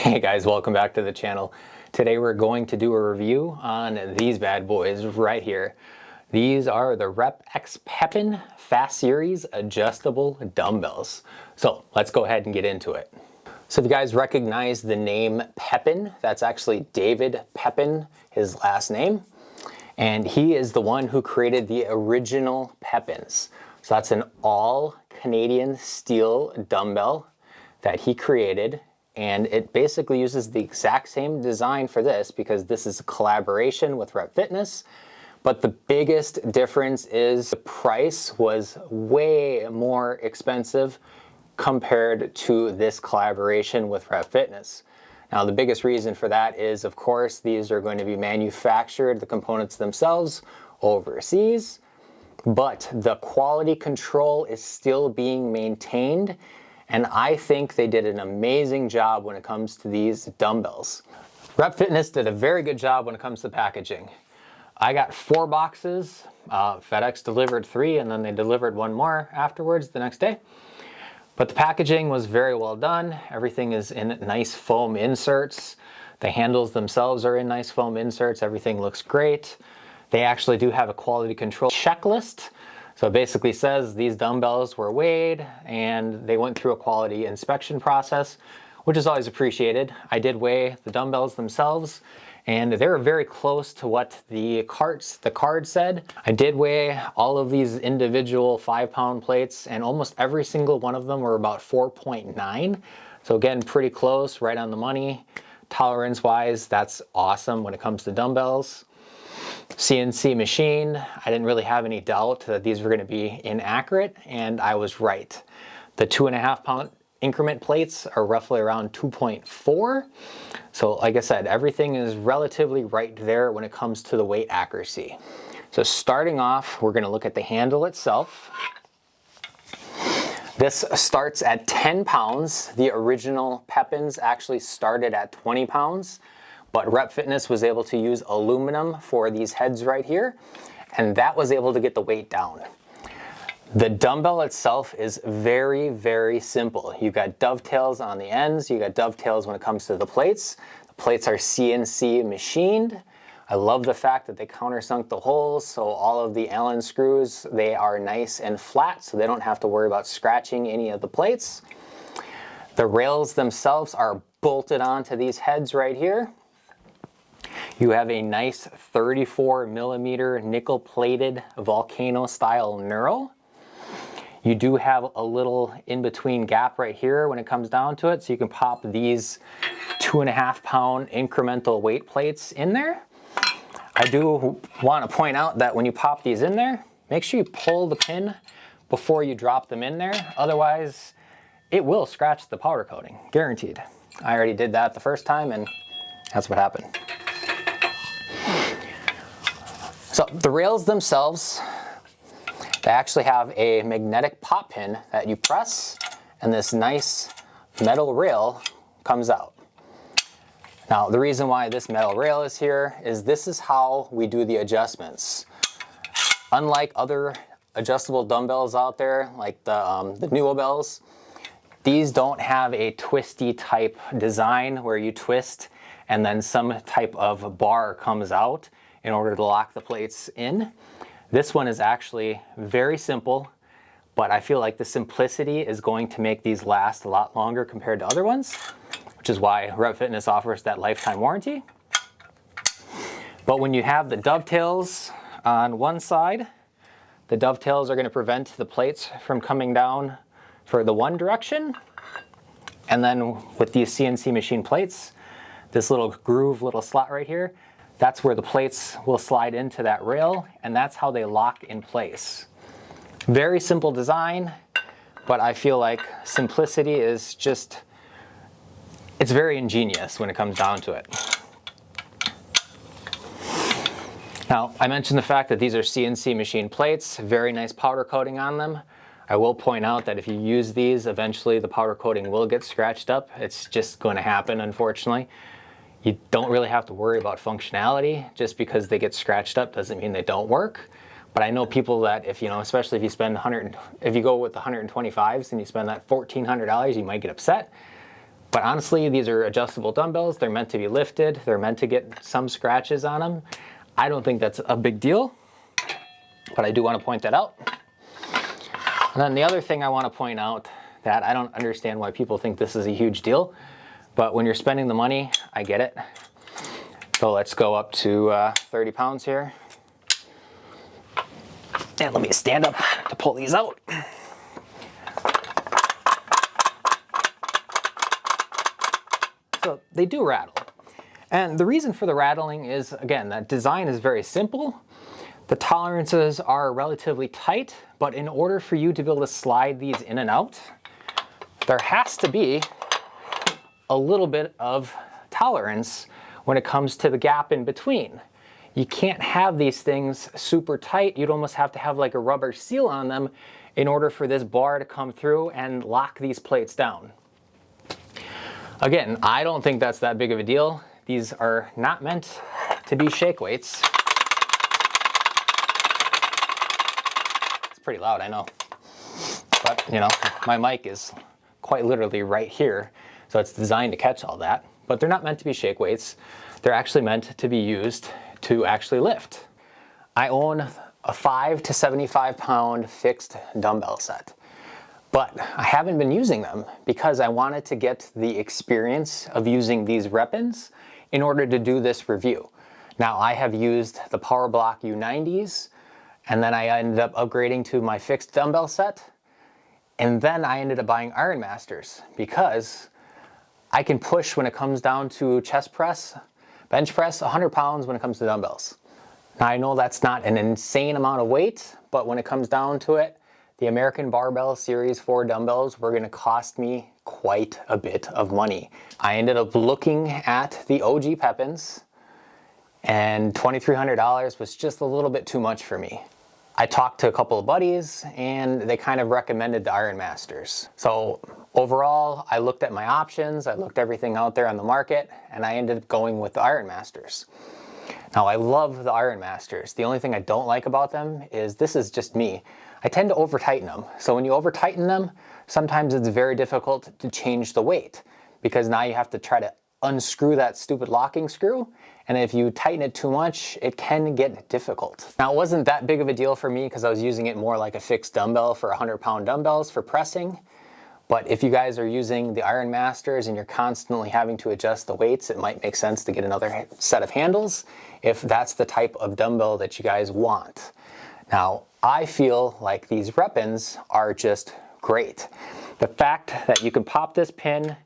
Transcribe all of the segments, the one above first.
Hey guys, welcome back to the channel. Today we're going to do a review on these bad boys right here. These are the RepX PÉPIN Fast Series Adjustable Dumbbells. So let's go ahead and get into it. So if you guys recognize the name PÉPIN, that's actually David PÉPIN, his last name. And he is the one who created the original PÉPINs. So that's an all Canadian steel dumbbell that he created. And it basically uses the exact same design for this because this is a collaboration with Rep Fitness. But the biggest difference is the price was way more expensive compared to this collaboration with Rep Fitness. Now the biggest reason for that is, of course, these are going to be manufactured, the components themselves, overseas. But the quality control is still being maintained. And I think they did an amazing job when it comes to these dumbbells. Rep Fitness did a very good job when it comes to packaging. I got 4 boxes, FedEx delivered 3, and then they delivered 1 more afterwards the next day. But the packaging was very well done. Everything is in nice foam inserts. The handles themselves are in nice foam inserts. Everything looks great. They actually do have a quality control checklist. So it basically says these dumbbells were weighed and they went through a quality inspection process, which is always appreciated. I did weigh the dumbbells themselves and they were very close to what the card said. I did weigh all of these individual 5-pound plates and almost every single one of them were about 4.9. So again, pretty close, right on the money. Tolerance wise, that's awesome when it comes to dumbbells. CNC machine, I didn't really have any doubt that these were going to be inaccurate, and I was right. The 2.5-pound increment plates are roughly around 2.4. So like I said, everything is relatively right there when it comes to the weight accuracy. So starting off, we're going to look at the handle itself. This starts at 10 pounds. The original PÉPINs actually started at 20 pounds. But Rep Fitness was able to use aluminum for these heads right here, and that was able to get the weight down. The dumbbell itself is very, very simple. You've got dovetails on the ends, you've got dovetails when it comes to the plates. The plates are CNC machined. I love the fact that they countersunk the holes, so all of the Allen screws, they are nice and flat, so they don't have to worry about scratching any of the plates. The rails themselves are bolted onto these heads right here. You have a nice 34mm nickel-plated volcano-style knurl. You do have a little in-between gap right here when it comes down to it, so you can pop these 2.5-pound incremental weight plates in there. I do want to point out that when you pop these in there, make sure you pull the pin before you drop them in there. Otherwise, it will scratch the powder coating, guaranteed. I already did that the first time, and that's what happened. So the rails themselves, they actually have a magnetic pop pin that you press and this nice metal rail comes out. Now the reason why this metal rail is here is this is how we do the adjustments. Unlike other adjustable dumbbells out there like the Dumbbells, these don't have a twisty type design where you twist and then some type of bar comes out in order to lock the plates in. This one is actually very simple, but I feel like the simplicity is going to make these last a lot longer compared to other ones, which is why Rep Fitness offers that lifetime warranty. But when you have the dovetails on one side, the dovetails are going to prevent the plates from coming down for the one direction. And then with these CNC machine plates, this little groove, little slot right here, that's where the plates will slide into that rail, and that's how they lock in place. Very simple design, but I feel like simplicity is just, it's very ingenious when it comes down to it. Now, I mentioned the fact that these are CNC machine plates, very nice powder coating on them. I will point out that if you use these, eventually the powder coating will get scratched up. It's just going to happen, unfortunately. You don't really have to worry about functionality. Just because they get scratched up doesn't mean they don't work. But I know people that if, especially if you spend if you go with the 125s and you spend that $1,400, you might get upset. But honestly, these are adjustable dumbbells. They're meant to be lifted. They're meant to get some scratches on them. I don't think that's a big deal, but I do want to point that out. And then the other thing I want to point out that I don't understand why people think this is a huge deal, but when you're spending the money, I get it. So let's go up to 30 pounds here. And let me stand up to pull these out. So they do rattle. And the reason for the rattling is, again, that design is very simple. The tolerances are relatively tight, but in order for you to be able to slide these in and out, there has to be a little bit of tolerance when it comes to the gap in between. You can't have these things super tight. You'd almost have to have like a rubber seal on them in order for this bar to come through and lock these plates down. Again, I don't think that's that big of a deal. These are not meant to be shake weights. It's pretty loud, I know. But, you know, my mic is quite literally right here, so it's designed to catch all that. But they're not meant to be shake weights. They're actually meant to be used to actually lift. I own a 5 to 75 pound fixed dumbbell set, but I haven't been using them because I wanted to get the experience of using these rep-ins in order to do this review. Now I have used the Power Block U90s, and then I ended up upgrading to my fixed dumbbell set, and then I ended up buying Ironmasters because I can push when it comes down to chest press, bench press, 100 pounds when it comes to dumbbells. Now I know that's not an insane amount of weight, but when it comes down to it, the American Barbell Series 4 dumbbells were gonna cost me quite a bit of money. I ended up looking at the OG PÉPINs, and $2,300 was just a little bit too much for me. I talked to a couple of buddies and they kind of recommended the Ironmasters. So overall, I looked at my options, I looked everything out there on the market, and I ended up going with the Ironmasters. Now I love the Ironmasters. The only thing I don't like about them is, this is just me, I tend to over tighten them. So when you over tighten them, sometimes it's very difficult to change the weight because now you have to try to unscrew that stupid locking screw, and if you tighten it too much, it can get difficult. Now it wasn't that big of a deal for me because I was using it more like a fixed dumbbell for 100-pound dumbbells for pressing, but if you guys are using the Ironmasters and you're constantly having to adjust the weights, it might make sense to get another set of handles if that's the type of dumbbell that you guys want. Now I feel like these rep-ins are just great. The fact that you can pop this pin,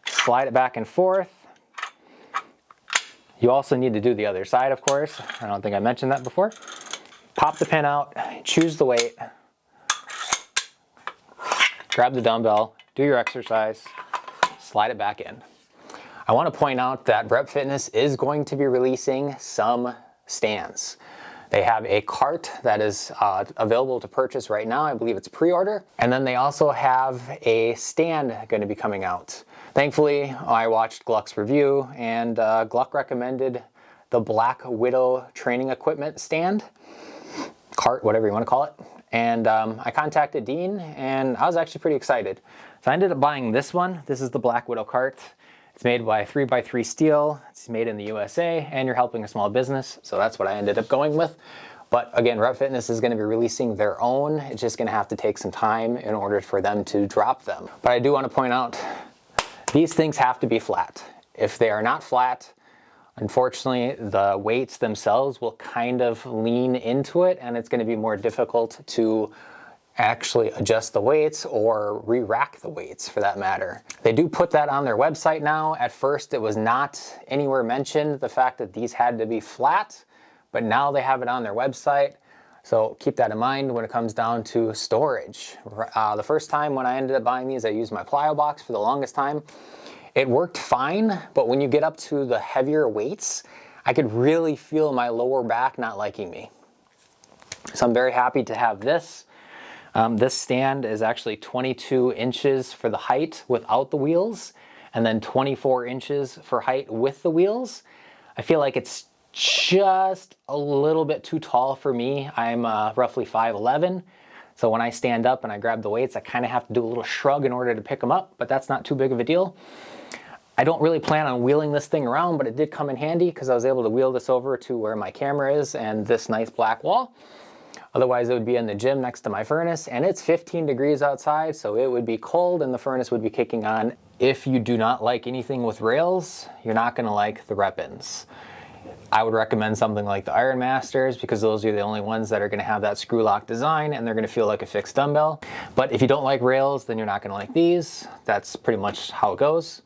slide it back and forth. You also need to do the other side, of course. I don't think I mentioned that before. Pop the pin out, choose the weight, grab the dumbbell, do your exercise, slide it back in. I want to point out that Rep Fitness is going to be releasing some stands. They have a cart that is available to purchase right now. I believe it's pre-order. And then they also have a stand going to be coming out. Thankfully, I watched Gluck's review, and Gluck recommended the Black Widow training equipment stand, cart, whatever you want to call it. And I contacted Dean, and I was actually pretty excited. So I ended up buying this one. This is the Black Widow cart. It's made by 3x3 steel. It's made in the USA, and you're helping a small business. So that's what I ended up going with. But again, Rep Fitness is going to be releasing their own. It's just going to have to take some time in order for them to drop them. But I do want to point out, these things have to be flat. If they are not flat, unfortunately, the weights themselves will kind of lean into it, and it's going to be more difficult to actually adjust the weights or re-rack the weights for that matter. They do put that on their website now. At first, it was not anywhere mentioned, the fact that these had to be flat, but now they have it on their website. So keep that in mind when it comes down to storage. The first time when I ended up buying these, I used my plyo box for the longest time. It worked fine, but when you get up to the heavier weights, I could really feel my lower back not liking me. So I'm very happy to have this. This stand is actually 22 inches for the height without the wheels, and then 24 inches for height with the wheels. I feel like it's just a little bit too tall for me. I'm roughly 5'11", so when I stand up and I grab the weights, I kind of have to do a little shrug in order to pick them up, but that's not too big of a deal. I don't really plan on wheeling this thing around, but it did come in handy because I was able to wheel this over to where my camera is and this nice black wall. Otherwise, it would be in the gym next to my furnace, and it's 15 degrees outside, so it would be cold and the furnace would be kicking on. If you do not like anything with rails, you're not gonna like the rep-ins. I would recommend something like the Ironmasters because those are the only ones that are gonna have that screw lock design and they're gonna feel like a fixed dumbbell. But if you don't like rails, then you're not gonna like these. That's pretty much how it goes.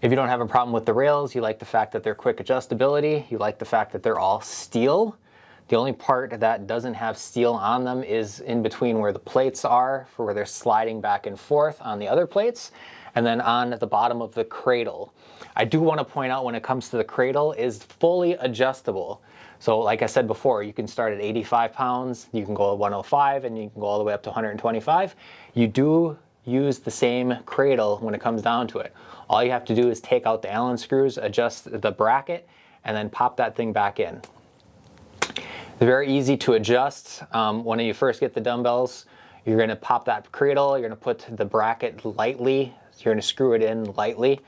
If you don't have a problem with the rails, you like the fact that they're quick adjustability, you like the fact that they're all steel. The only part that doesn't have steel on them is in between where the plates are, for where they're sliding back and forth on the other plates, and then on the bottom of the cradle. I do want to point out when it comes to the cradle is fully adjustable. So like I said before, you can start at 85 pounds, you can go at 105, and you can go all the way up to 125. You do use the same cradle when it comes down to it. All you have to do is take out the Allen screws, adjust the bracket, and then pop that thing back in. It's very easy to adjust. When you first get the dumbbells, you're going to pop that cradle, you're going to put the bracket lightly, you're going to screw it in lightly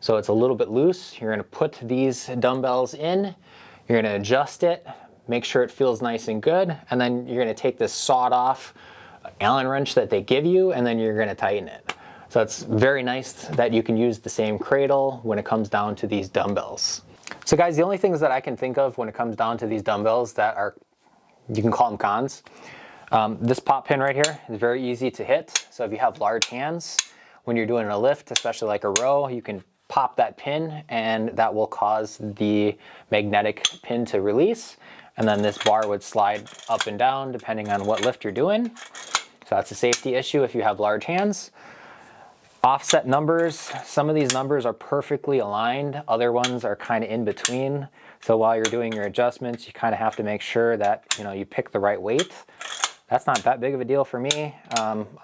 so it's a little bit loose. You're going to put these dumbbells in, you're going to adjust it, make sure it feels nice and good, and then you're going to take this sawed off Allen wrench that they give you, and then you're going to tighten it. So it's very nice that you can use the same cradle when it comes down to these dumbbells. So guys, the only things that I can think of when it comes down to these dumbbells that are, you can call them cons. This pop pin right here is very easy to hit. So if you have large hands, when you're doing a lift, especially like a row, you can pop that pin and that will cause the magnetic pin to release. And then this bar would slide up and down depending on what lift you're doing. So that's a safety issue if you have large hands. Offset numbers, some of these numbers are perfectly aligned, other ones are kind of in between. So while you're doing your adjustments, you kind of have to make sure that you pick the right weight. That's not that big of a deal for me.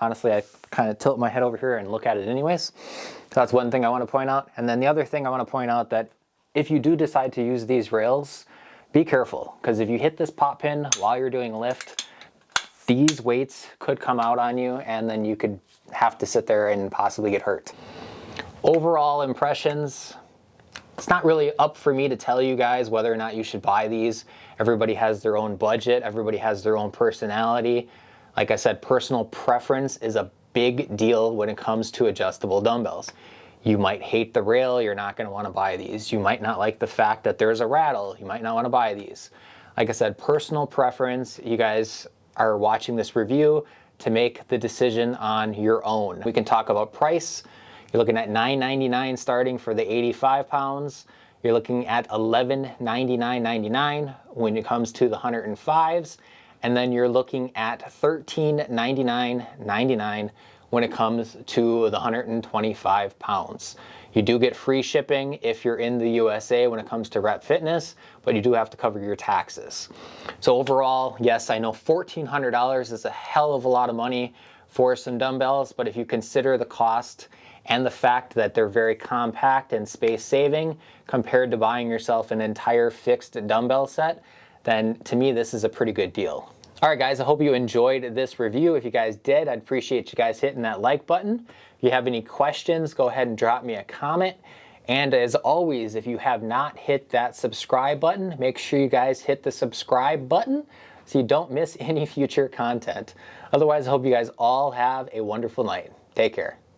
Honestly, I kind of tilt my head over here and look at it anyways. So that's one thing I want to point out. And then the other thing I want to point out that if you do decide to use these rails, be careful, because if you hit this pop pin while you're doing a lift, these weights could come out on you and then you could have to sit there and possibly get hurt. Overall impressions, it's not really up for me to tell you guys whether or not you should buy these. Everybody has their own budget, everybody has their own personality. Like I said, personal preference is a big deal when it comes to adjustable dumbbells. You might hate the rail, you're not going to want to buy these. You might not like the fact that there's a rattle, you might not want to buy these. Like I said, personal preference. You guys are watching this review to make the decision on your own. We can talk about price. You're looking at $9.99 starting for the 85 pounds. You're looking at $11.99.99 when it comes to the 105s. And then you're looking at $13.99.99 when it comes to the 125 pounds. You do get free shipping if you're in the USA when it comes to Rep Fitness, but you do have to cover your taxes. So overall, yes, I know $1,400 is a hell of a lot of money for some dumbbells, but if you consider the cost and the fact that they're very compact and space saving compared to buying yourself an entire fixed dumbbell set, then to me this is a pretty good deal. All right guys, I hope you enjoyed this review. If you guys did, I'd appreciate you guys hitting that like button. If you have any questions, go ahead and drop me a comment. And as always, if you have not hit that subscribe button, make sure you guys hit the subscribe button so you don't miss any future content. Otherwise, I hope you guys all have a wonderful night. Take care.